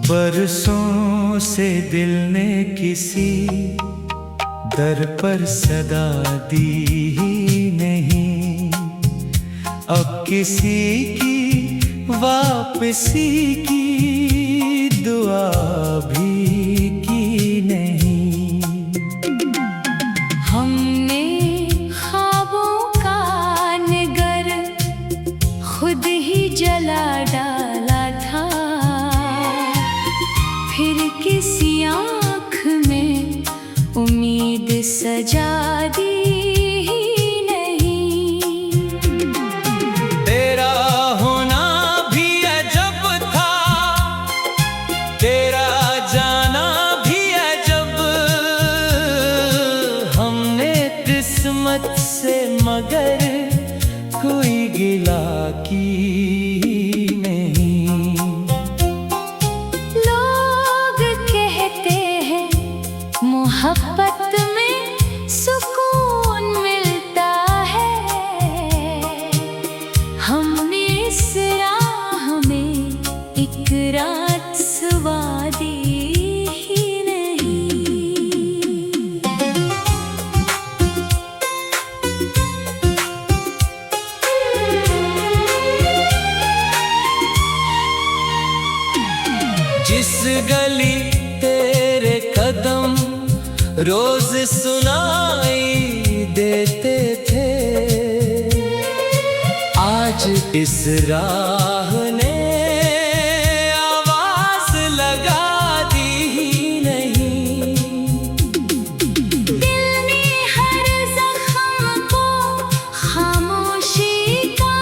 बरसों से दिल ने किसी दर पर सदा दी ही नहीं। अब किसी की वापसी की दुआ भी की नहीं। हमने ख्वाबों का निगर खुद ही जला डाला था, फिर किसी आँख में उम्मीद सजा दी ही नहीं। तेरा होना भी अजब था, तेरा जाना भी अजब। हमने किस्मत से मगर कोई गिला की मोहब्बत में सुकून मिलता है। हमने इस राह में एक रात सुबह दी ही नहीं। जिस गली तेरे कदम रोज सुनाई देते थे, आज इस राह ने आवाज लगा दी ही नहीं। दिल ने हर जख्म को खामोशी का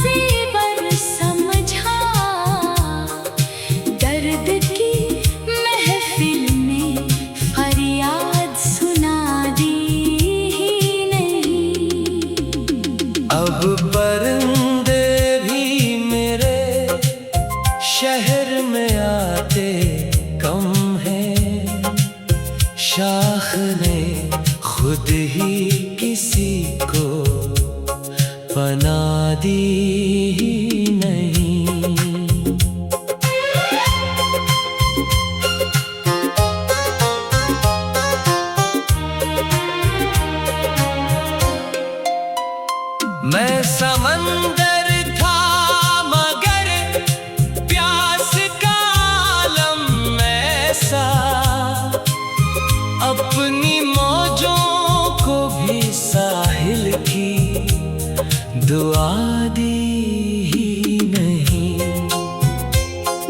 ज़ेवर समझा, दर्द की महफिल में फरियाद सुना दी ही नहीं। अब परिंदे भी मेरे शहर में आते कम हैं। शाख ने खुद ही किसी को पनाह दी ही नहीं। मैं समंदर था मगर प्यास का आलम ऐसा, अपनी मौजों को भी साहिल की दुआ दी ही नहीं।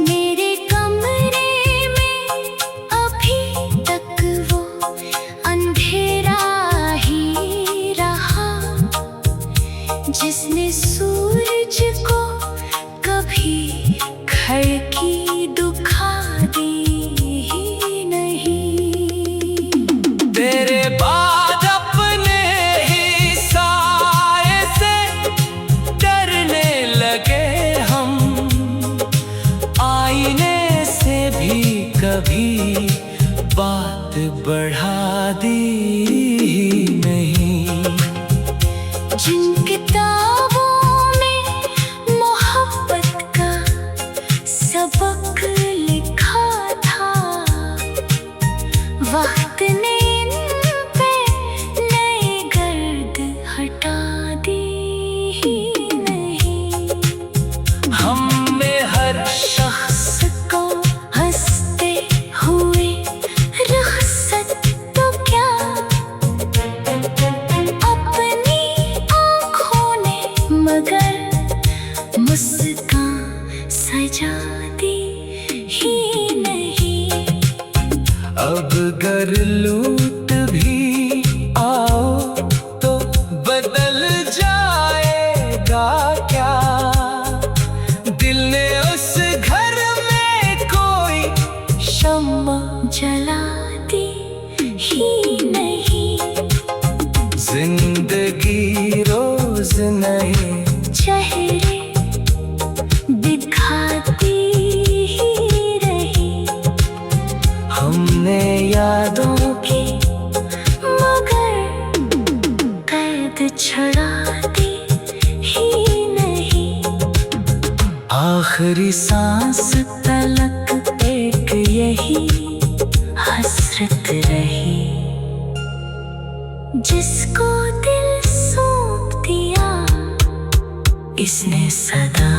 मेरे कमरे में अभी तक वो अंधेरा ही रहा, जिसने सूरज को कभी खिड़की दुखा दी ही नहीं। तेरे बाद अपने ही साए से डरने लगे हम, आईने से भी कभी बात बढ़ा दी ही नहीं। जिन किताबों में मोहब्बत का सबक लिखा था, वक्त ने इन पे नए गर्द हटा दी ही नहीं। हमने हर शख्स को हंसते हुए रुखसत तो क्या, अपनी आँखों ने मगर मुस्कान सजा दी ही नहीं। अब गर लूट भी आओ तो बदल जाएगा क्या। दिल ने उस घर में कोई शम्मा जला दी ही नहीं। जिंदगी रोज नए चेहरे दिखाती ही रही। हमने यादों की मगर कैद छुड़ाती ही नहीं। आखिरी सांस तलक हसरत रही, जिसको दिल सौंप दिया इसने सदा